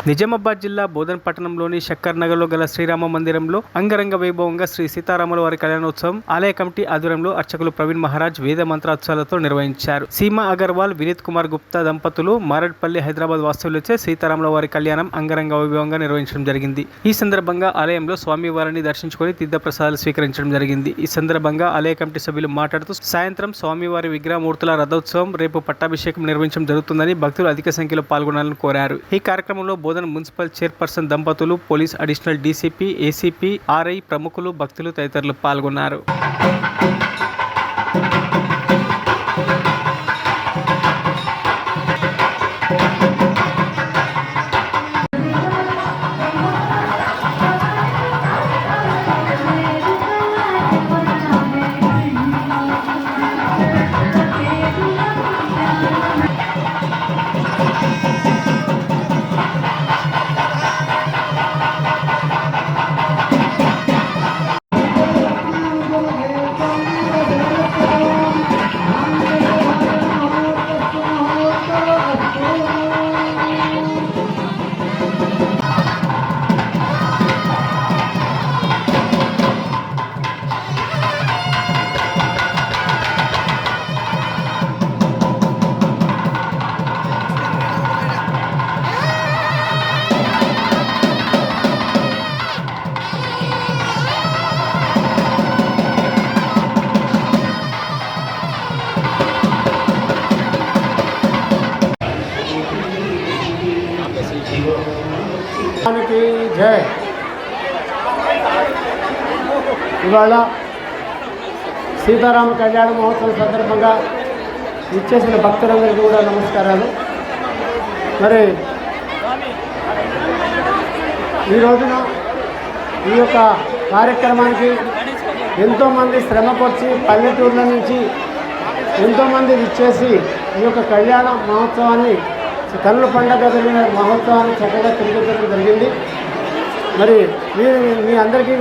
నిజామాబాద్ జిల్లా బోధన్ పట్టణంలోని శక్కర్ నగర్లో గల శ్రీరామ మందిరంలో అంగరంగ వైభవంగా శ్రీ సీతారాముల వారి కళ్యాణోత్సవం ఆలయ కమిటీ ఆధ్వర్యంలో అర్చకులు ప్రవీణ్ మహారాజ్ వేద మంత్రోత్సవాలతో నిర్వహించారు. సీమా అగర్వాల్, వినీత్ కుమార్ గుప్తా దంపతులు మారేడ్పల్లి హైదరాబాద్ వాస్తవ్యులచే సీతారాముల వారి కళ్యాణం అంగరంగ వైభవంగా నిర్వహించడం జరిగింది. ఈ సందర్భంగా ఆలయంలో స్వామివారిని దర్శించుకొని తీర్థప్రసాదాలు స్వీకరించడం జరిగింది. ఈ సందర్భంగా ఆలయ కమిటీ సభ్యులు మాట్లాడుతూ సాయంత్రం స్వామివారి విగ్రహమూర్తుల రథోత్సవం, రేపు పట్టాభిషేకం నిర్వహించడం జరుగుతుందని భక్తులు అధిక సంఖ్యలో పాల్గొనాలని కోరారు. ఈ కార్యక్రమంలో బోధన్ మున్సిపల్ చైర్పర్సన్ దంపతులు, police additional DCP, ACP, RI ప్రముఖులు, భక్తులు తదితరులు పాల్గొన్నారు. జై. ఇవాళ సీతారామ కళ్యాణ మహోత్సవం సందర్భంగా ఇచ్చేసిన భక్తులందరికీ కూడా నమస్కారాలు. మరి ఈ రోజున ఈ యొక్క కార్యక్రమానికి ఎంతోమంది శ్రమపరిచి పల్లెటూర్ల నుంచి ఎంతోమంది ఇచ్చేసి ఈ యొక్క కళ్యాణ మహోత్సవాన్ని, కన్నుల పండగ జరిగిన మహోత్సవాన్ని చక్కగా తిరిగించడం జరిగింది. మరి మీ అందరికీ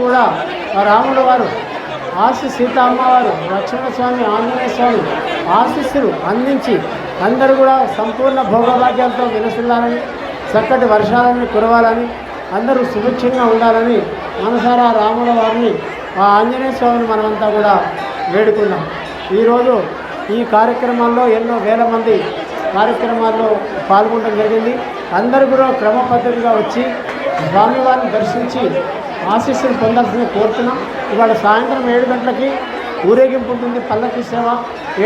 కూడా రాముడు వారు సీత అమ్మవారు, లక్ష్మణస్వామి, ఆంజనేయ స్వామి ఆశీస్సులు అందించి అందరూ కూడా సంపూర్ణ భోగభాగ్యాలతో వినసిల్లాలని, చక్కటి వర్షాలని కురవాలని, అందరూ సుభిక్షంగా ఉండాలని మనసారా రాముల వారిని, ఆ ఆంజనేయ స్వామిని మనమంతా కూడా వేడుకున్నాం. ఈరోజు ఈ కార్యక్రమాల్లో ఎన్నో వేల మంది కార్యక్రమాల్లో పాల్గొనడం జరిగింది. అందరూ కూడా క్రమ పద్ధతిగా వచ్చి స్వామివారిని దర్శించి ఆశీస్సులు పొందాల్సింది కోరుతున్నాం. ఇవాళ సాయంత్రం 7 గంటలకి ఊరేగింపు ఉంటుంది. పల్లకి సేవ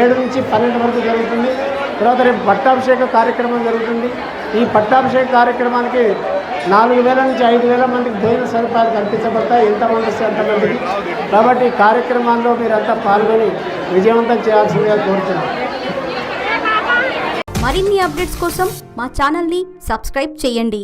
7 నుంచి 12 వరకు జరుగుతుంది. తర్వాత రేపు పట్టాభిషేక కార్యక్రమం జరుగుతుంది. ఈ పట్టాభిషేక కార్యక్రమానికి 4,000 నుంచి 5,000 మందికి భోజన సదుపాయాలు కల్పించబడతాయి. ఎంతమంది వస్తే అంతమందికి. కాబట్టి ఈ కార్యక్రమాల్లో మీరంతా పాల్గొని విజయవంతం చేయాల్సిందిగా కోరుతున్నాం. మరిన్ని అప్డేట్స్ కోసం మా ఛానల్ని సబ్స్క్రైబ్ చేయండి.